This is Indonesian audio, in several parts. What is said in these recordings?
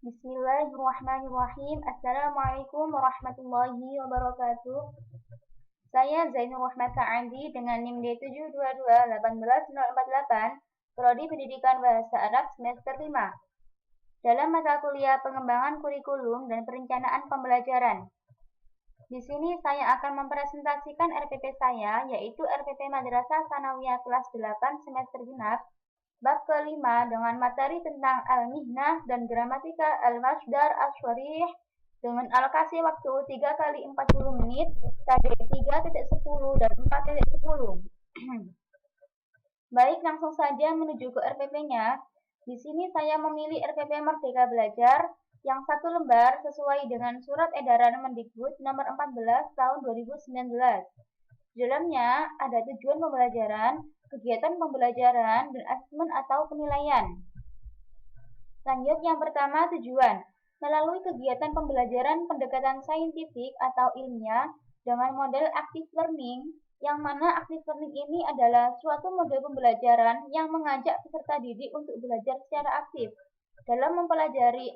Bismillahirrahmanirrahim. Assalamualaikum warahmatullahi wabarakatuh. Saya Zainur Rahmata Andi dengan NIM D722-18048, Prodi Pendidikan Bahasa Arab semester 5. Dalam mata kuliah pengembangan kurikulum dan perencanaan pembelajaran. Di sini saya akan mempresentasikan RPP saya, yaitu RPP Madrasah Tsanawiyah kelas 8 semester genap, bab kelima dengan materi tentang al-mihnah dan gramatika al-masdar as-syarih dengan alokasi waktu 3 kali 40 menit, KD 3.10 dan 4.10. Baik, langsung saja menuju ke RPP-nya. Di sini saya memilih RPP Merdeka Belajar yang 1 lembar sesuai dengan Surat Edaran Mendikbud nomor 14 tahun 2019. Di dalamnya ada tujuan pembelajaran, kegiatan pembelajaran, dan asesmen atau penilaian. Lanjut, yang pertama tujuan. Melalui kegiatan pembelajaran pendekatan saintifik atau ilmiah dengan model active learning, yang mana active learning ini adalah suatu model pembelajaran yang mengajak peserta didik untuk belajar secara aktif dalam mempelajari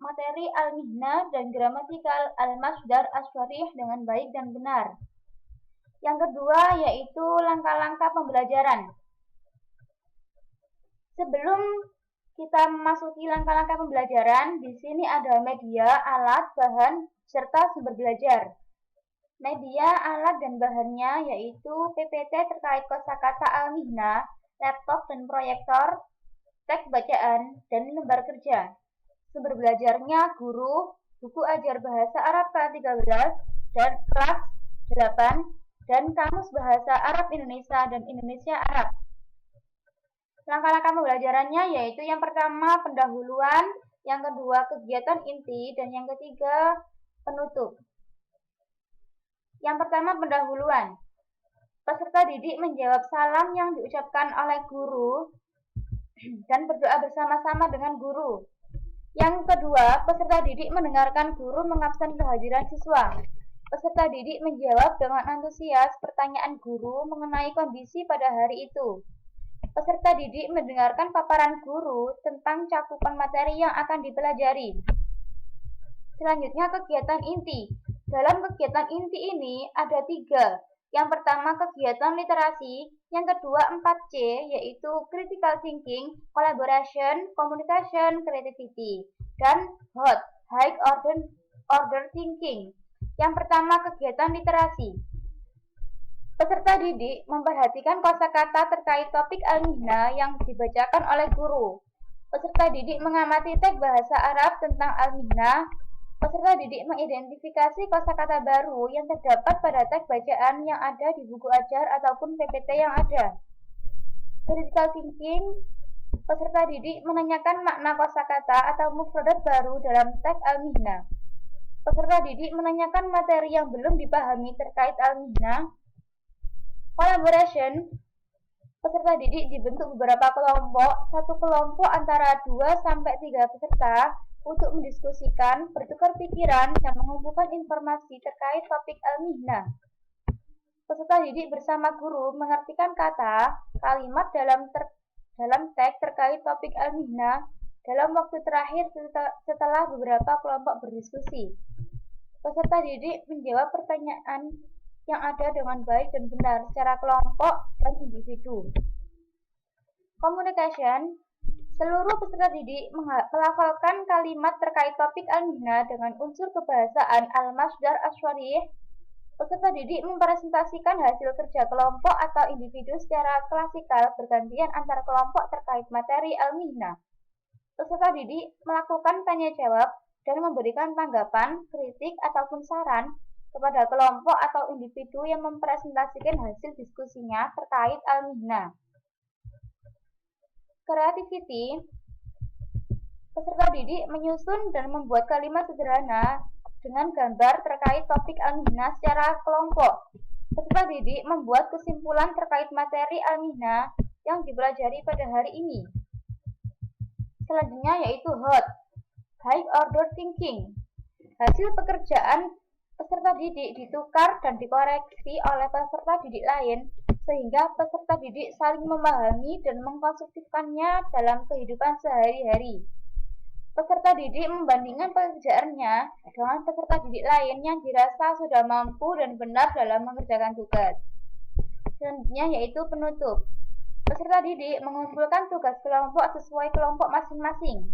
materi al-mihnah dan gramatikal al-masdar as-syarih dengan baik dan benar. Yang kedua yaitu langkah-langkah pembelajaran. Sebelum kita memasuki langkah-langkah pembelajaran, di sini ada media, alat, bahan, serta sumber belajar. Media, alat, dan bahannya yaitu PPT terkait kosakata al-mihnah, laptop dan proyektor, teks bacaan, dan lembar kerja. Sumber belajarnya guru, buku ajar bahasa Arab K13 dan kelas 8, dan kamus bahasa Arab Indonesia dan Indonesia Arab. Langkah-langkah pembelajarannya yaitu yang pertama pendahuluan, yang kedua kegiatan inti, dan yang ketiga penutup. Yang pertama pendahuluan. Peserta didik menjawab salam yang diucapkan oleh guru dan berdoa bersama-sama dengan guru. Yang kedua, peserta didik mendengarkan guru mengabsen kehadiran siswa. Peserta didik menjawab dengan antusias pertanyaan guru mengenai kondisi pada hari itu. Peserta didik mendengarkan paparan guru tentang cakupan materi yang akan dipelajari. Selanjutnya, kegiatan inti. Dalam kegiatan inti ini ada 3. Yang pertama kegiatan literasi, yang kedua 4C yaitu critical thinking, collaboration, communication, creativity, dan HOT, high order thinking. Yang pertama kegiatan literasi. Peserta didik memperhatikan kosakata terkait topik al-mihnah yang dibacakan oleh guru. Peserta didik mengamati teks bahasa Arab tentang al-mihnah. Peserta didik mengidentifikasi kosakata baru yang terdapat pada teks bacaan yang ada di buku ajar ataupun PPT yang ada. Critical thinking. Peserta didik menanyakan makna kosakata atau mufradat baru dalam teks al-mihnah. Peserta didik menanyakan materi yang belum dipahami terkait al-mihnah. Collaboration. Peserta didik dibentuk beberapa kelompok, satu kelompok antara 2-3 peserta untuk mendiskusikan, bertukar pikiran, dan mengumpulkan informasi terkait topik al-mihnah. Peserta didik bersama guru mengartikan kata, kalimat dalam teks terkait topik al-mihnah dalam waktu terakhir setelah beberapa kelompok berdiskusi. Peserta didik menjawab pertanyaan yang ada dengan baik dan benar secara kelompok dan individu. Communication. Seluruh peserta didik melafalkan kalimat terkait topik al-mihnah dengan unsur kebahasaan al-masdar as-syarih. Peserta didik mempresentasikan hasil kerja kelompok atau individu secara klasikal bergantian antar kelompok terkait materi al-mihnah. Peserta didik melakukan tanya jawab dan memberikan tanggapan, kritik, ataupun saran kepada kelompok atau individu yang mempresentasikan hasil diskusinya terkait al-mihnah. Creativity. Peserta didik menyusun dan membuat kalimat sederhana dengan gambar terkait topik al-mihnah secara kelompok. Peserta didik membuat kesimpulan terkait materi al-mihnah yang dipelajari pada hari ini. Selanjutnya yaitu HOT, high order thinking. Hasil pekerjaan peserta didik ditukar dan dikoreksi oleh peserta didik lain sehingga peserta didik saling memahami dan mengkonstruksikannya dalam kehidupan sehari-hari. Peserta didik membandingkan pekerjaannya dengan peserta didik lain yang dirasa sudah mampu dan benar dalam mengerjakan tugas. Selanjutnya yaitu penutup. Peserta didik mengumpulkan tugas kelompok sesuai kelompok masing-masing.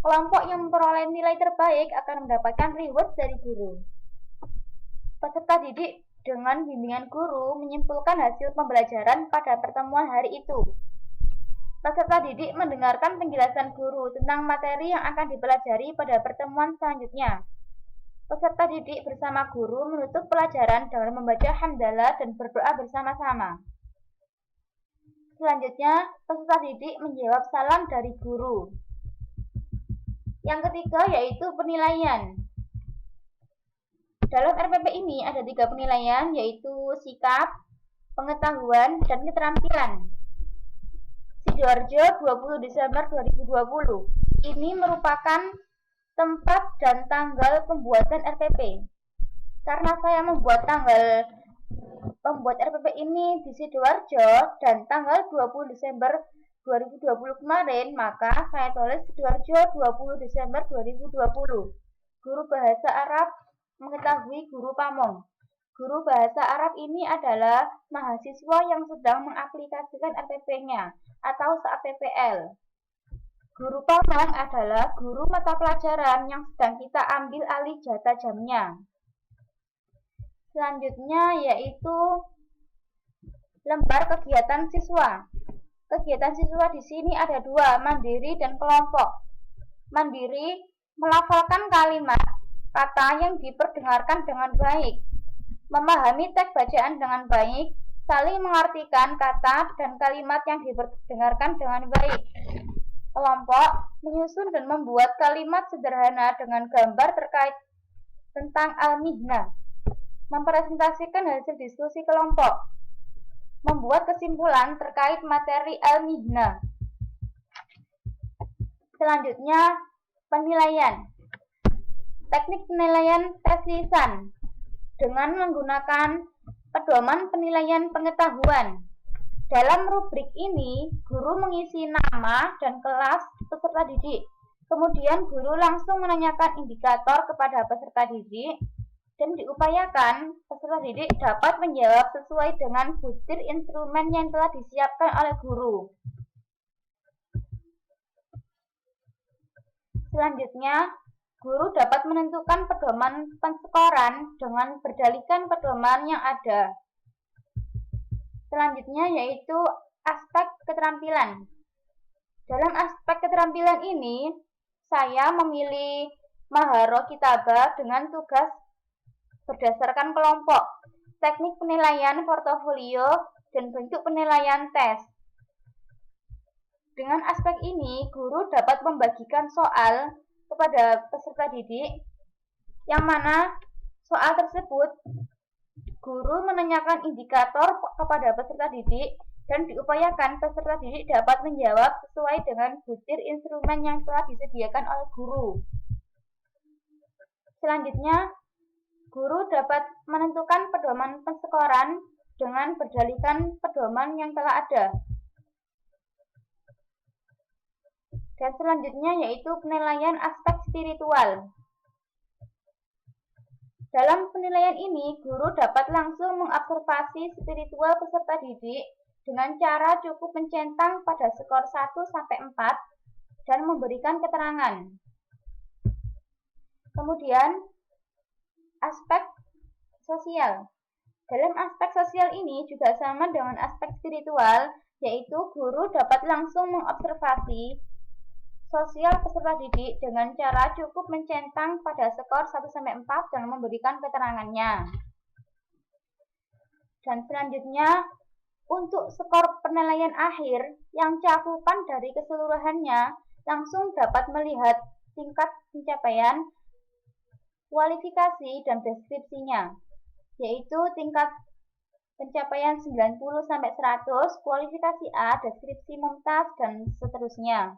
Kelompok yang memperoleh nilai terbaik akan mendapatkan reward dari guru. Peserta didik dengan bimbingan guru menyimpulkan hasil pembelajaran pada pertemuan hari itu. Peserta didik mendengarkan penjelasan guru tentang materi yang akan dipelajari pada pertemuan selanjutnya. Peserta didik bersama guru menutup pelajaran dengan membaca hamdalah dan berdoa bersama-sama. Selanjutnya, peserta didik menjawab salam dari guru. Yang ketiga yaitu penilaian. Dalam RPP ini ada 3 penilaian, yaitu sikap, pengetahuan, dan keterampilan. Sidoarjo 20 Desember 2020. Ini merupakan tempat dan tanggal pembuatan RPP. Karena saya membuat RPP ini di Sidoarjo dan tanggal 20 Desember 2020 kemarin, maka saya tulis Sidoarjo 20 Desember 2020. Guru bahasa Arab mengetahui guru pamong. Guru bahasa Arab ini adalah mahasiswa yang sedang mengaplikasikan RPP-nya atau saat PPL. Guru pamong adalah guru mata pelajaran yang sedang kita ambil alih jatah jamnya. Selanjutnya yaitu lembar kegiatan siswa. Kegiatan siswa di sini ada 2, mandiri dan kelompok. Mandiri melafalkan kalimat kata yang diperdengarkan dengan baik, memahami teks bacaan dengan baik, saling mengartikan kata dan kalimat yang diperdengarkan dengan baik. Kelompok menyusun dan membuat kalimat sederhana dengan gambar terkait tentang al-mihna, mempresentasikan hasil diskusi kelompok, membuat kesimpulan terkait materi al-mihna. Selanjutnya, penilaian. Teknik penilaian tes lisan dengan menggunakan pedoman penilaian pengetahuan. Dalam rubrik ini, guru mengisi nama dan kelas peserta didik. Kemudian guru langsung menanyakan indikator kepada peserta didik dan diupayakan peserta didik dapat menjawab sesuai dengan butir instrumen yang telah disiapkan oleh guru. Selanjutnya, guru dapat menentukan pedoman penskoran dengan berdalihkan pedoman yang ada. Selanjutnya yaitu aspek keterampilan. Dalam aspek keterampilan ini, saya memilih maharo kitabah dengan tugas berdasarkan kelompok, teknik penilaian portofolio, dan bentuk penilaian tes. Dengan aspek ini, guru dapat membagikan soal kepada peserta didik, yang mana soal tersebut guru menanyakan indikator kepada peserta didik dan diupayakan peserta didik dapat menjawab sesuai dengan butir instrumen yang telah disediakan oleh guru. Selanjutnya, guru dapat menentukan pedoman penskoran dengan berdalihkan pedoman yang telah ada. Dan selanjutnya yaitu penilaian aspek spiritual. Dalam penilaian ini, guru dapat langsung mengobservasi spiritual peserta didik dengan cara cukup mencentang pada skor 1-4 dan memberikan keterangan. Kemudian, aspek sosial. Dalam aspek sosial ini juga sama dengan aspek spiritual, yaitu guru dapat langsung mengobservasi sosial peserta didik dengan cara cukup mencentang pada skor 1-4 dan memberikan keterangannya. Dan selanjutnya, untuk skor penilaian akhir yang cakupan dari keseluruhannya langsung dapat melihat tingkat pencapaian, kualifikasi, dan deskripsinya, yaitu tingkat pencapaian 90-100, kualifikasi A, deskripsi mumtaz, dan seterusnya.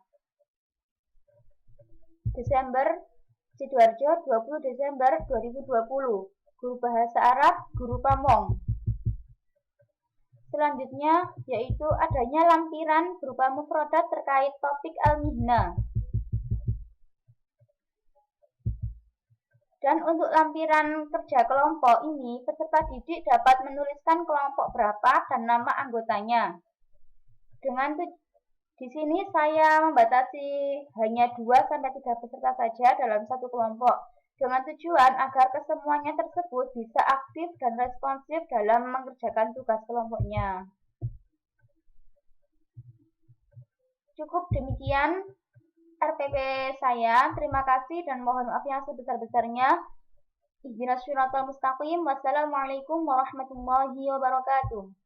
Desember, Sidoarjo 20 Desember 2020. Guru bahasa Arab, guru pamong. Selanjutnya yaitu adanya lampiran berupa mufradat terkait topik al-mihna. Dan untuk lampiran kerja kelompok ini, peserta didik dapat menuliskan kelompok berapa dan nama anggotanya. Di sini saya membatasi hanya 2-3 peserta saja dalam satu kelompok, dengan tujuan agar kesemuanya tersebut bisa aktif dan responsif dalam mengerjakan tugas kelompoknya. Cukup demikian RPP saya. Terima kasih dan mohon maaf yang sebesar-besarnya. Ihdinas siratal mustaqim. Wassalamualaikum warahmatullahi wabarakatuh.